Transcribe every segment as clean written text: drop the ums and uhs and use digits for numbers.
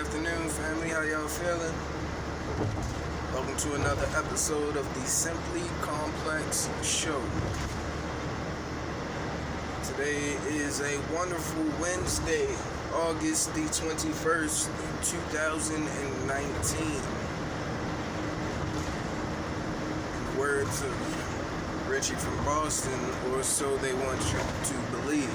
afternoon, family. How y'all feeling? Welcome to another episode of the Simplee Complex Show. Today is a wonderful Wednesday, August the 21st, 2019. In the words of Richie from Boston, or so they want you to believe.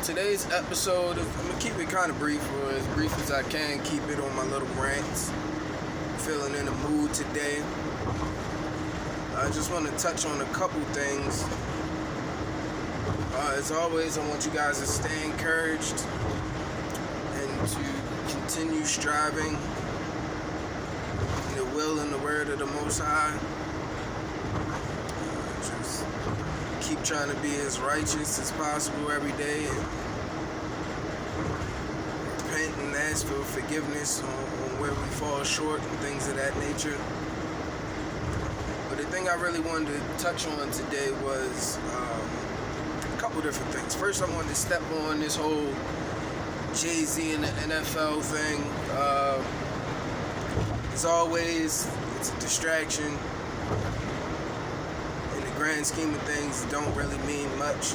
Today's episode, I'm going to keep it kind of brief, or as brief as I can, keep it on my little rants. Feeling in the mood today. I just want to touch on a couple things. As always, I want you guys to stay encouraged and to continue striving in the will and the word of the Most High. Just keep trying to be as righteous as possible every day and repent and ask for forgiveness on where we fall short and things of that nature. But the thing I really wanted to touch on today was a couple different things. First, I wanted to step on this whole Jayz and the NFL thing. As always, it's a distraction. In the grand scheme of things, it don't really mean much.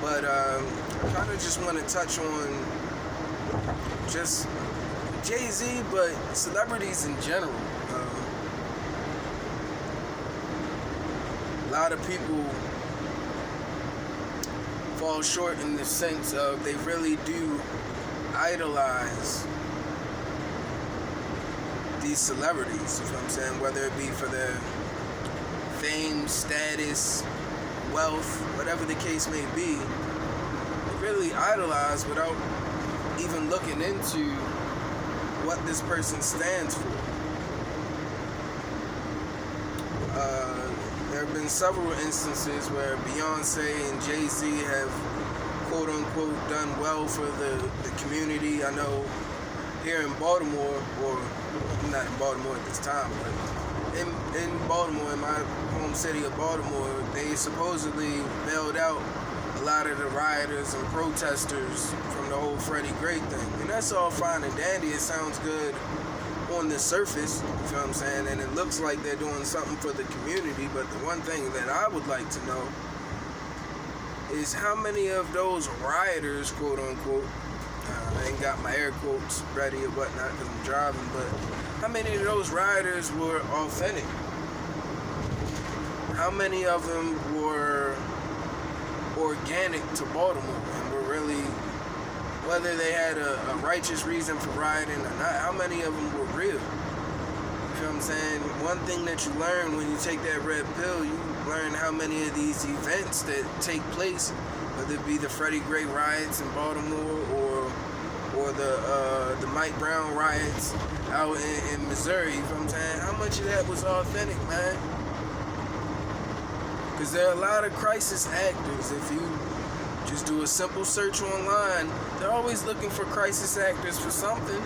But I kind of just want to touch on just Jayz, but celebrities in general. A lot of people fall short in the sense of they really do idolize these celebrities, you know what I'm saying? Whether it be for their fame, status, wealth, whatever the case may be, they really idolize without even looking into what this person stands for. There have been several instances where Beyonce and Jayz have quote-unquote done well for the community. I know here in Baltimore, or not in Baltimore at this time, but in Baltimore, in my home city of Baltimore, they supposedly bailed out a lot of the rioters and protesters from the whole Freddie Gray thing. And that's all fine and dandy. It sounds good on the surface, you know what I'm saying? And it looks like they're doing something for the community. But the one thing that I would like to know is how many of those rioters, quote unquote, I ain't got my air quotes ready or whatnot because I'm driving, but how many of those rioters were authentic? How many of them were organic to Baltimore and were really, whether they had a righteous reason for rioting or not, how many of them were real? You know what I'm saying? One thing that you learn when you take that red pill, you learn how many of these events that take place, whether it be the Freddie Gray riots in Baltimore or the Mike Brown riots out in Missouri, you know what I'm saying? How much of that was authentic, man? Because there are a lot of crisis actors. If you just do a simple search online, they're always looking for crisis actors for something.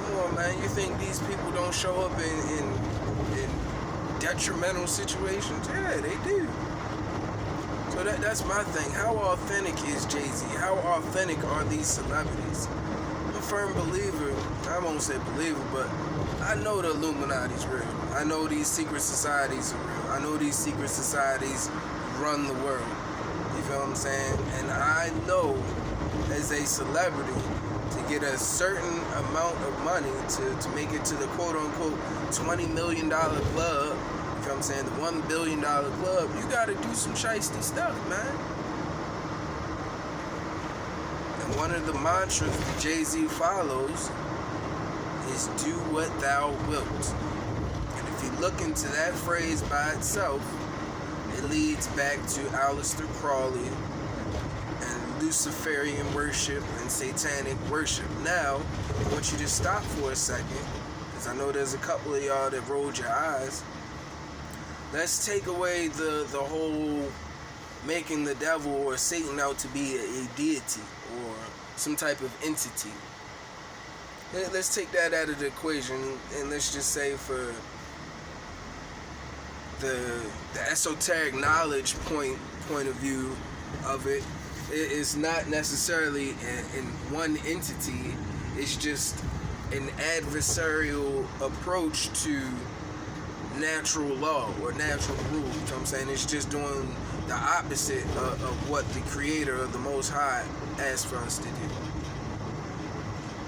Come on, man. You think these people don't show up in detrimental situations? Yeah, they do. So that's my thing. How authentic is Jayz? How authentic are these celebrities? I'm a firm believer. I won't say believer, but I know the Illuminati's real. I know these secret societies are real. I know these secret societies run the world. You feel what I'm saying? And I know as a celebrity, to get a certain amount of money to make it to the quote-unquote $20 million club, you know what I'm saying, the $1 billion club, you gotta do some shiesty stuff, man. And one of the mantras that Jayz follows is do what thou wilt. And if you look into that phrase by itself, it leads back to Aleister Crowley and Luciferian worship and satanic worship. Now, I want you to stop for a second, because I know there's a couple of y'all that rolled your eyes. Let's take away the whole making the devil or Satan out to be a deity or some type of entity. Let's take that out of the equation, and let's just say for the esoteric knowledge point of view of it, It's not necessarily in one entity. It's just an adversarial approach to natural law or natural rule. You know what I'm saying? It's just doing the opposite of what the creator of the Most High asked for us to do.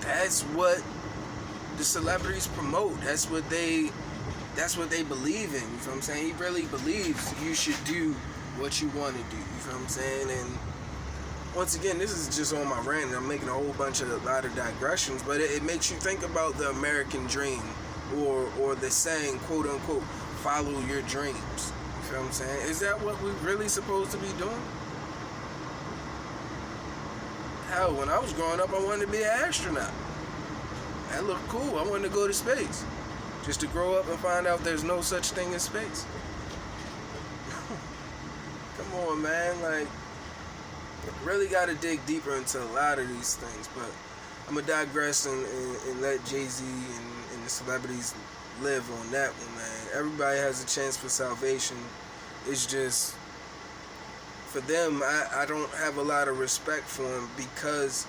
That's what the celebrities promote. That's what they believe in. You know what I'm saying? He really believes you should do what you want to do. You know what I'm saying? And once again, this is just on my rant. I'm making a whole lot of digressions, but it makes you think about the American dream, or the saying, quote unquote, follow your dreams. You know what I'm saying? Is that what we're really supposed to be doing? Hell, when I was growing up, I wanted to be an astronaut. That looked cool. I wanted to go to space. Just to grow up and find out there's no such thing as space. Come on, man. Like, really got to dig deeper into a lot of these things. But I'm going to digress and let Jayz and the celebrities live on that one, man. Everybody has a chance for salvation. It's just, for them, I don't have a lot of respect for them because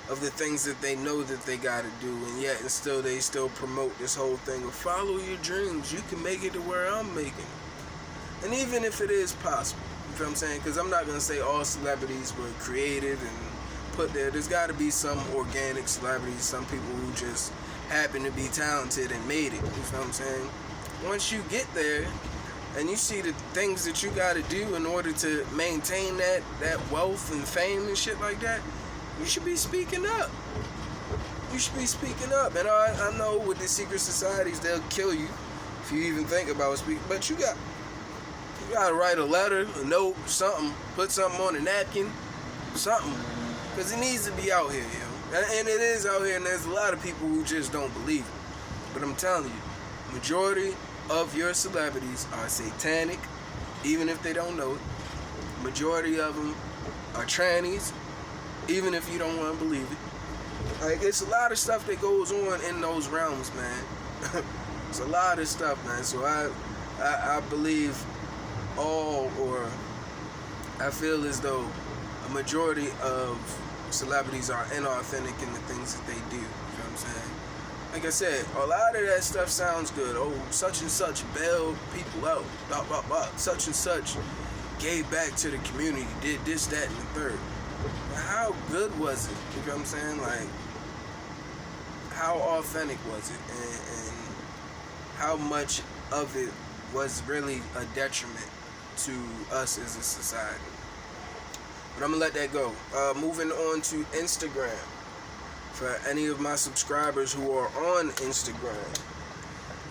of the things that they know that they got to do, and yet and still they still promote this whole thing of follow your dreams. You can make it to where I'm making it. And even if it is possible, you know what I'm saying? Because I'm not going to say all celebrities were created and put there. There's got to be some organic celebrities, some people who just happen to be talented and made it. You know what I'm saying? Once you get there and you see the things that you got to do in order to maintain that wealth and fame and shit like that, you should be speaking up. You should be speaking up. And I know with the secret societies, they'll kill you if you even think about speaking. But you got to write a letter, a note, something. Put something on a napkin, something. Because it needs to be out here, yo. And it is out here, and there's a lot of people who just don't believe it. But I'm telling you, majority of your celebrities are satanic, even if they don't know it. Majority of them are trannies, even if you don't want to believe it. Like, it's a lot of stuff that goes on in those realms, man. It's a lot of stuff, man. So I believe I feel as though a majority of celebrities are inauthentic in the things that they do. You know what I'm saying? Like I said, a lot of that stuff sounds good. Oh, such and such bailed people out. Blah, blah, blah. Such and such gave back to the community, did this, that, and the third. How good was it? You know what I'm saying? Like, how authentic was it? And how much of it was really a detriment to us as a society? But I'm going to let that go. Moving on to Instagram. For any of my subscribers who are on Instagram,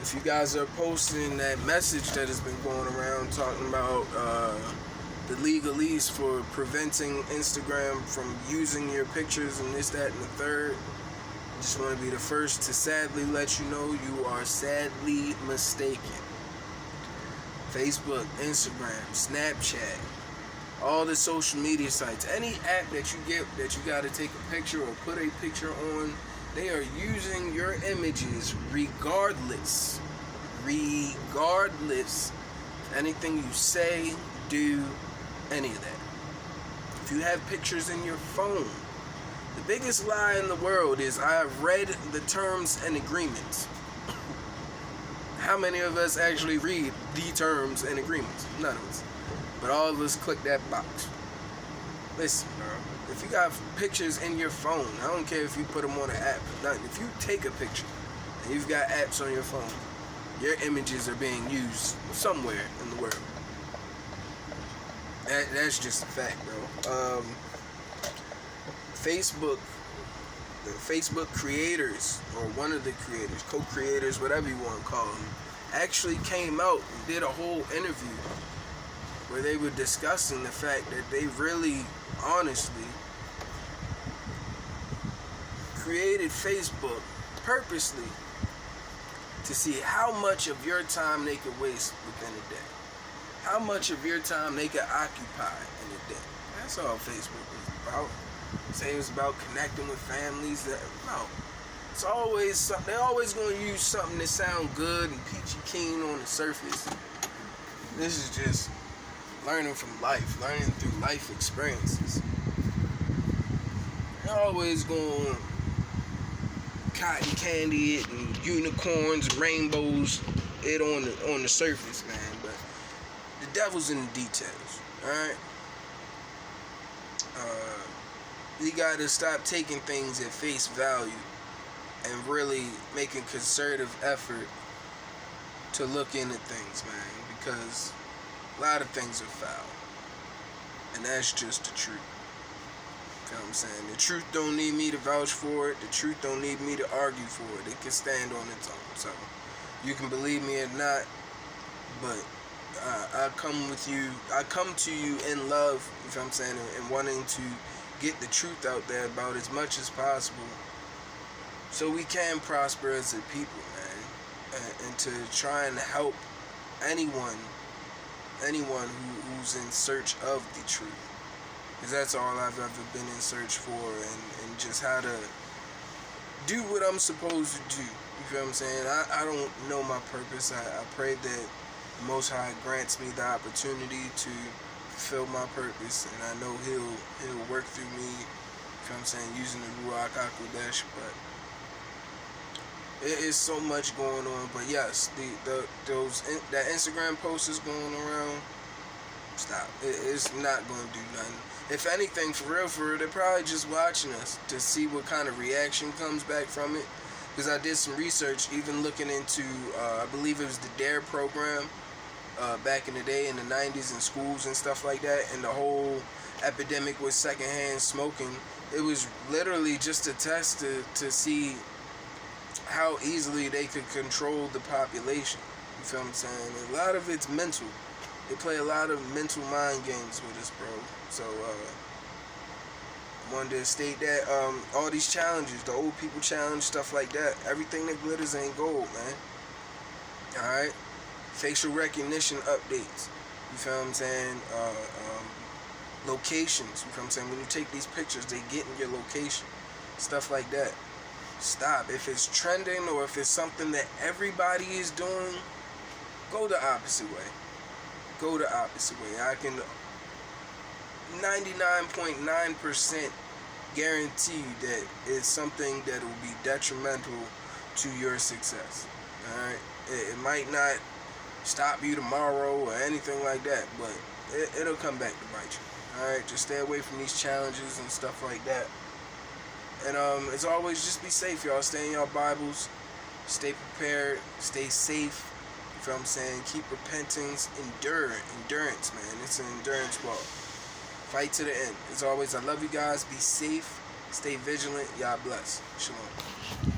if you guys are posting that message that has been going around talking about the legalese for preventing Instagram from using your pictures and this, that, and the third, I just want to be the first to sadly let you know you are sadly mistaken. Facebook, Instagram, Snapchat, all the social media sites, any app that you get that you got to take a picture or put a picture on, they are using your images regardless anything you say, do, any of that. If you have pictures in your phone, the biggest lie in the world is I have read the terms and agreements. How many of us actually read the terms and agreements? None of us. But all of us click that box. Listen, bro. If you got pictures in your phone, I don't care if you put them on an app or nothing. If you take a picture and you've got apps on your phone, your images are being used somewhere in the world. That's just a fact, bro. The Facebook creators, or one of the creators, co-creators, whatever you want to call them, actually came out and did a whole interview where they were discussing the fact that they really, honestly, created Facebook purposely to see how much of your time they could waste within a day. How much of your time they could occupy in a day. That's all Facebook is about. Say it's about connecting with families. No. It's always something. They're always going to use something that sound good and peachy keen on the surface. This is just learning from life, learning through life experiences. They're always going cotton candy it and unicorns and rainbows it on the surface, man. But the devil's in the details. Alright? We gotta stop taking things at face value and really making concerted effort to look into things, man, because a lot of things are foul. And that's just the truth. You know what I'm saying? The truth don't need me to vouch for it. The truth don't need me to argue for it. It can stand on its own. So you can believe me or not, but I come to you in love, you know what I'm saying, and wanting to get the truth out there about as much as possible so we can prosper as a people, man, and to try and help anyone who's in search of the truth, because that's all I've ever been in search for, and just how to do what I'm supposed to do. You feel what I'm saying? I don't know my purpose. I pray that the Most High grants me the opportunity to fulfill my purpose, and I know He'll work through me. You feel what I'm saying? Using the Ruach HaKodesh, but it is so much going on. But yes, that Instagram post is going around. Stop. It's not going to do nothing. If anything, for real, they're probably just watching us to see what kind of reaction comes back from it. Because I did some research, even looking into, I believe it was the DARE program back in the day in the 90s in schools and stuff like that, and the whole epidemic with secondhand smoking. It was literally just a test to see how easily they could control the population. You feel what I'm saying? A lot of it's mental. They play a lot of mental mind games with us, bro. So, I wanted to state that all these challenges, the old people challenge, stuff like that, everything that glitters ain't gold, man. Alright? Facial recognition updates. You feel what I'm saying? Locations. You feel what I'm saying? When you take these pictures, they get in your location. Stuff like that. Stop. If it's trending or if it's something that everybody is doing, go the opposite way. Go the opposite way. I can 99.9% guarantee you that it's something that will be detrimental to your success. Alright? It might not stop you tomorrow or anything like that, but it'll come back to bite you. Alright? Just stay away from these challenges and stuff like that. And as always, just be safe, y'all. Stay in y'all Bibles. Stay prepared. Stay safe. You feel what I'm saying? Keep repentance. Endurance, man. It's an endurance walk. Fight to the end. As always, I love you guys. Be safe. Stay vigilant. Y'all bless. Shalom.